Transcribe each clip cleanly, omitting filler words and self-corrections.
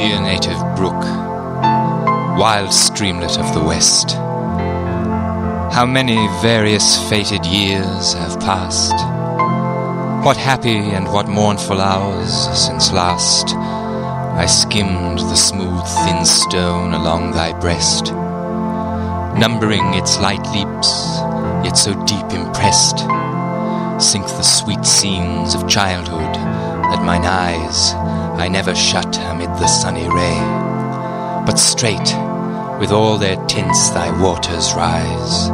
dear native brook, wild streamlet of the west, how many various fated years have passed, what happy and what mournful hours since last I skimmed the smooth thin stone along thy breast, numbering its light leaps, yet so deep impressed, sink the sweet scenes of childhood that mine eyes I never shut amid the sunny ray, but straight with all their tints thy waters rise,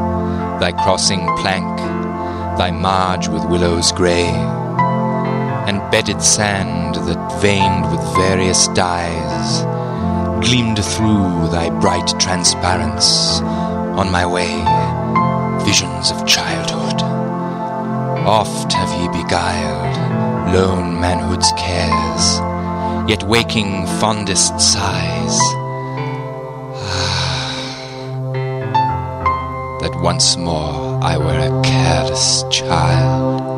thy crossing plank, thy marge with willows grey, and bedded sand that veined with various dyes gleamed through thy bright transparence on my way, visions of childhood. Oft have ye beguiled lone manhood's cares, yet waking fondest sighs, that once more I were a careless child.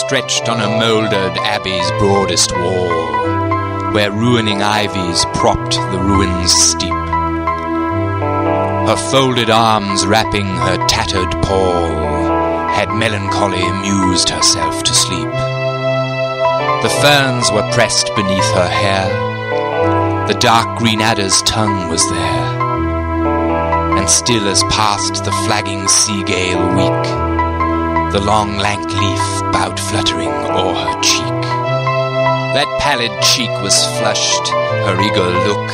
Stretched on a mouldered abbey's broadest wall, where ruining ivies propped the ruins steep, her folded arms wrapping her tattered pall, had melancholy mused herself to sleep. The ferns were pressed beneath her hair, the dark green adder's tongue was there, and still as passed the flagging sea-gale weak, the long lank leaf bowed fluttering o'er her cheek. That pallid cheek was flushed, her eager look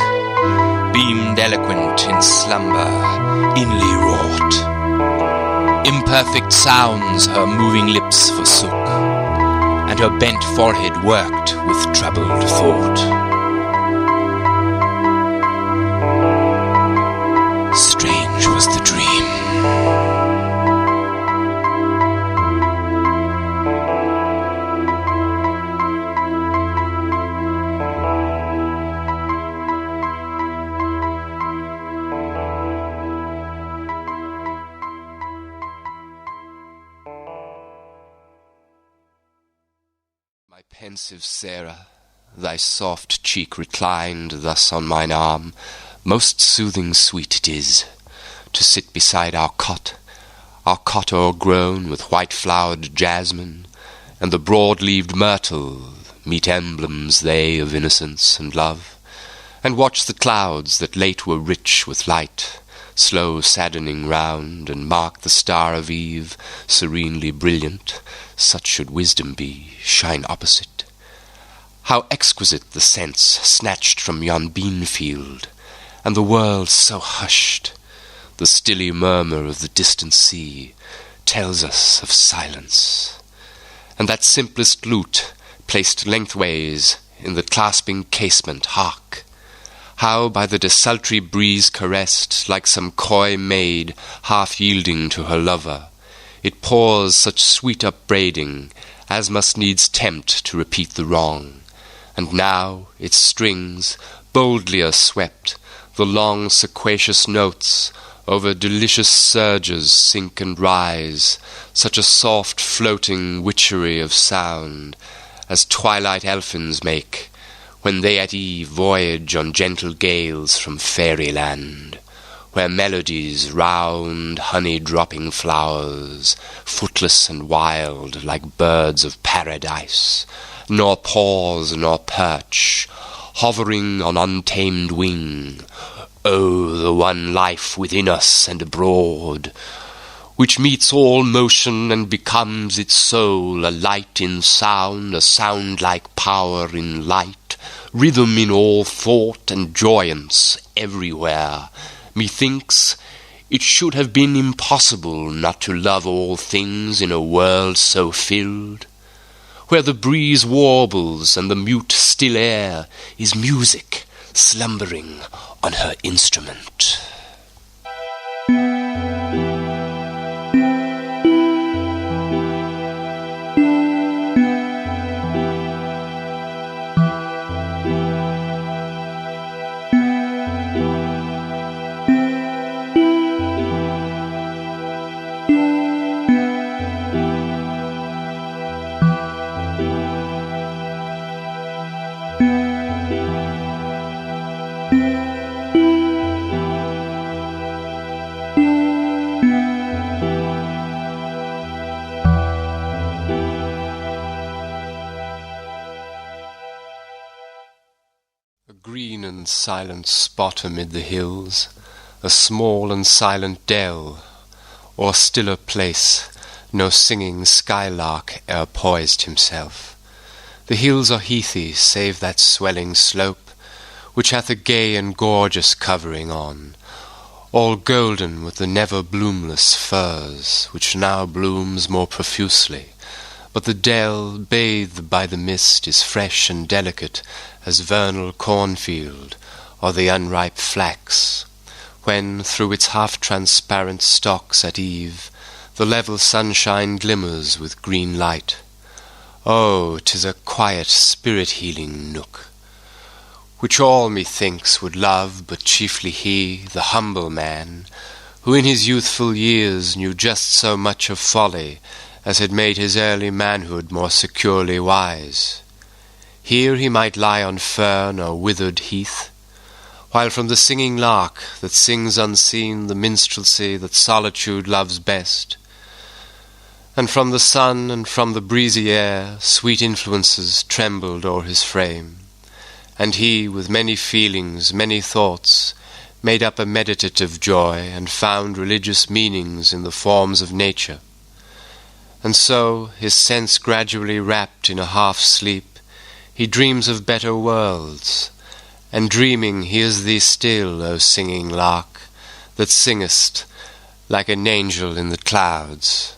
beamed eloquent in slumber, inly wrought. Imperfect sounds her moving lips forsook, and her bent forehead worked with troubled thought. Strange was the dream. My pensive Sarah, thy soft cheek reclined thus on mine arm, most soothing sweet it is, to sit beside our cot o'ergrown with white-flowered jasmine, and the broad-leaved myrtle, meet emblems they of innocence and love, and watch the clouds that late were rich with light, slow saddening round, and mark the star of eve, serenely brilliant, such should wisdom be, shine opposite. How exquisite the sense snatched from yon bean field, and the world so hushed, the stilly murmur of the distant sea tells us of silence. And that simplest lute, placed lengthways in the clasping casement, hark! How by the desultory breeze caressed, like some coy maid half yielding to her lover, it pours such sweet upbraiding as must needs tempt to repeat the wrong. And now its strings boldly are swept, the long sequacious notes over delicious surges sink and rise, such a soft floating witchery of sound as twilight elfins make, when they at eve voyage on gentle gales from fairyland, where melodies round honey-dropping flowers, footless and wild like birds of paradise, nor pause nor perch, hovering on untamed wing. Oh, the one life within us and abroad, which meets all motion and becomes its soul, a light in sound, a sound-like power in light, rhythm in all thought and joyance everywhere. Methinks it should have been impossible not to love all things in a world so filled, where the breeze warbles and the mute still air is music slumbering on her instrument. Green and silent spot amid the hills, a small and silent dell, or stiller place, no singing skylark e'er poised himself. The hills are heathy, save that swelling slope, which hath a gay and gorgeous covering on, all golden with the never bloomless furze, which now blooms more profusely. But the dell, bathed by the mist, is fresh and delicate as vernal cornfield, or the unripe flax, when through its half-transparent stalks at eve the level sunshine glimmers with green light. Oh, 'tis a quiet spirit-healing nook, which all, methinks, would love, but chiefly he, the humble man, who in his youthful years knew just so much of folly as had made his early manhood more securely wise. Here he might lie on fern or withered heath, while from the singing lark that sings unseen the minstrelsy that solitude loves best, and from the sun and from the breezy air sweet influences trembled o'er his frame, and he, with many feelings, many thoughts, made up a meditative joy, and found religious meanings in the forms of nature. And so, his sense gradually wrapped in a half-sleep, he dreams of better worlds, and dreaming hears thee still, O singing lark, that singest like an angel in the clouds.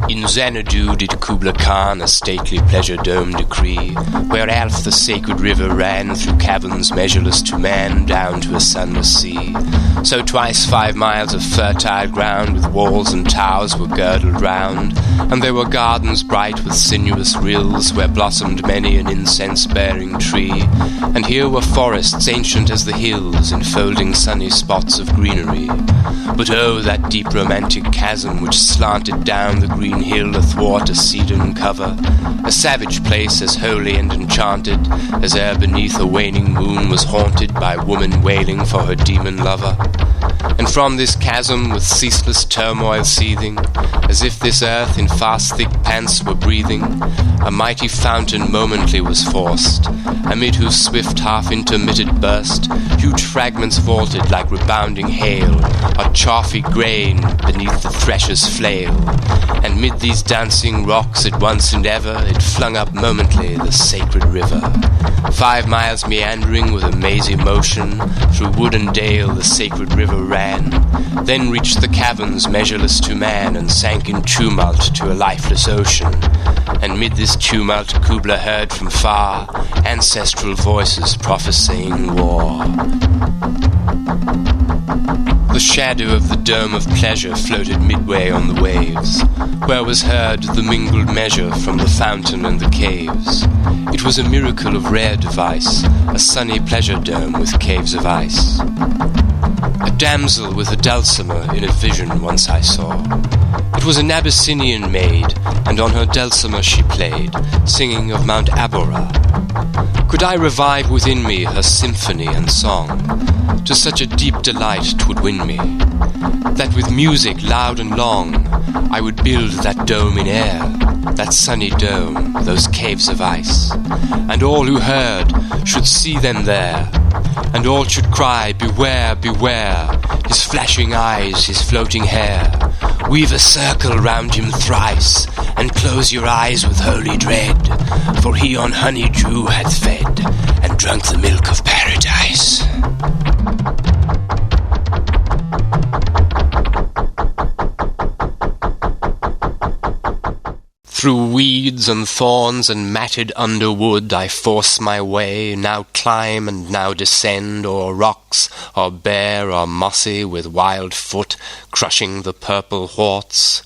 In Xanadu did Kubla Khan a stately pleasure dome decree, where Alph the sacred river ran through caverns measureless to man, down to a sunless sea. So twice 5 miles of fertile ground with walls and towers were girdled round, and there were gardens bright with sinuous rills, where blossomed many an incense-bearing tree, and here were forests ancient as the hills, enfolding sunny spots of greenery. But oh, that deep romantic chasm which slanted down the green hill athwart a cedarn cover, a savage place as holy and enchanted as ere beneath a waning moon was haunted by woman wailing for her demon lover. And from this chasm with ceaseless turmoil seething, as if this earth in fast thick pants were breathing, a mighty fountain momently was forced, amid whose swift half-intermitted burst huge fragments vaulted like rebounding hail, or chaffy grain beneath the thresher's flail. And mid these dancing rocks at once and ever it flung up momently the sacred river. 5 miles meandering with a mazy motion, through wood and dale the sacred river ran, then reached the caverns measureless to man, and sank in tumult to a lifeless ocean. And mid this tumult Kubla heard from far ancestral voices prophesying war. The shadow of the dome of pleasure floated midway on the waves, where was heard the mingled measure from the fountain and the caves. It was a miracle of rare device, a sunny pleasure dome with caves of ice. A damsel with a dulcimer in a vision once I saw. It was an Abyssinian maid, and on her dulcimer she played, singing of Mount Abora. Could I revive within me her symphony and song, to such a deep delight 'twould win me, that with music loud and long I would build that dome in air, that sunny dome, those caves of ice, and all who heard should see them there, and all should cry, beware, beware, his flashing eyes, his floating hair. Weave a circle round him thrice, and close your eyes with holy dread, for he on honeydew hath fed, and drunk the milk of paradise. Through weeds and thorns and matted underwood I force my way, now climb and now descend, o'er rocks, or bare or mossy, with wild foot crushing the purple whorts,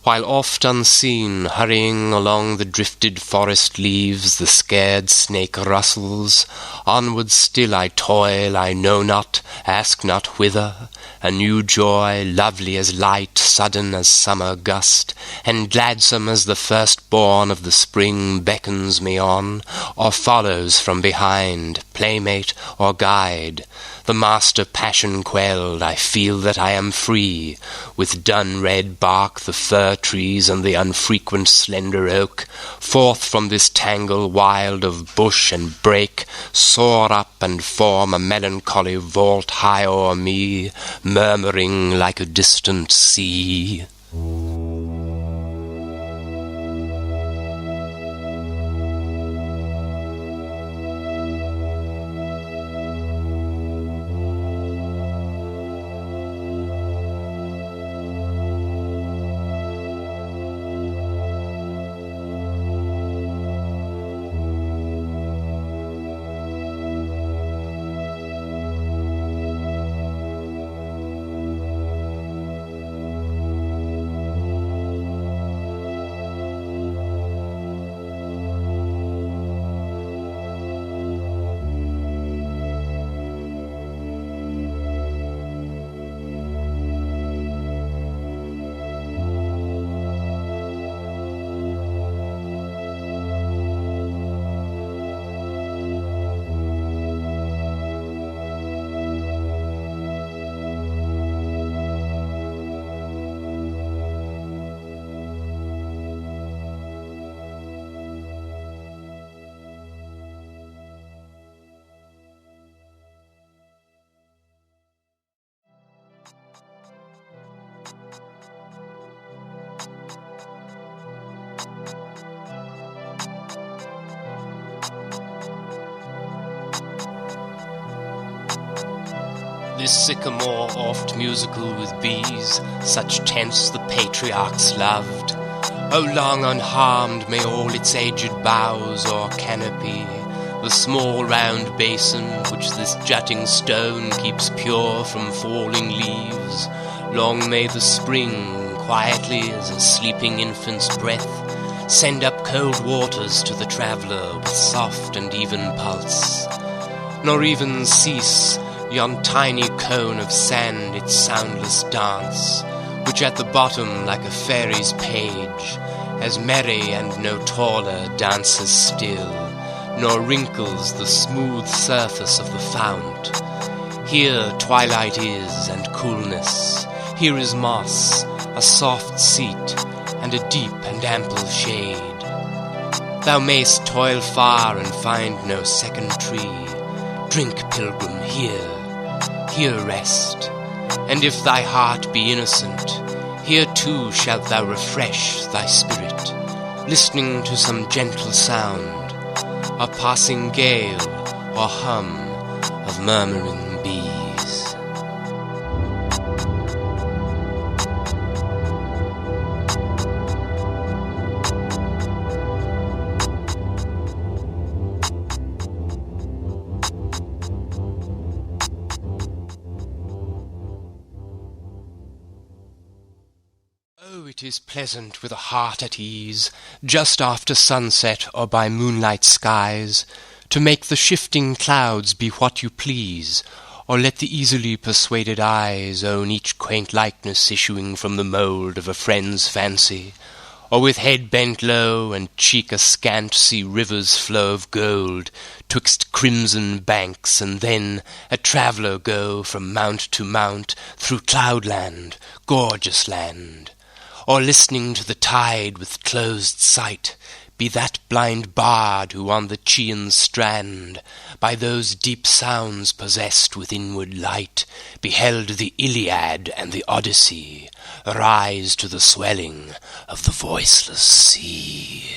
while oft unseen, hurrying along the drifted forest leaves, the scared snake rustles. Onward still I toil, I know not, ask not whither. A new joy, lovely as light, sudden as summer gust, and gladsome as the firstborn of the spring, beckons me on, or follows from behind, playmate or guide. The master passion quelled, I feel that I am free. With dun red bark, the fir trees, and the unfrequent slender oak, forth from this tangle wild of bush and brake, soar up and form a melancholy vault high o'er me, murmuring like a distant sea. this sycamore oft musical with bees, such tents the patriarchs loved. O long unharmed may all its aged boughs or canopy, the small round basin which this jutting stone keeps pure from falling leaves. Long may the spring, quietly as a sleeping infant's breath, send up cold waters to the traveller with soft and even pulse, nor even cease yon tiny cone of sand its soundless dance, which at the bottom like a fairy's page, as merry and no taller dances still, nor wrinkles the smooth surface of the fount. Here twilight is and coolness, here is moss, a soft seat, and a deep and ample shade. Thou mayst toil far and find no second tree. Drink, pilgrim, here rest. And if thy heart be innocent, here too shalt thou refresh thy spirit, listening to some gentle sound, a passing gale or hum of murmuring bees. Oh, it is pleasant with a heart at ease, just after sunset or by moonlight skies, to make the shifting clouds be what you please, or let the easily persuaded eyes own each quaint likeness issuing from the mould of a friend's fancy, or with head bent low and cheek askant see rivers flow of gold twixt crimson banks, and then a traveller go from mount to mount through cloudland, gorgeous land. Or listening to the tide with closed sight, be that blind bard who on the Chian strand, by those deep sounds possessed with inward light, beheld the Iliad and the Odyssey rise to the swelling of the voiceless sea.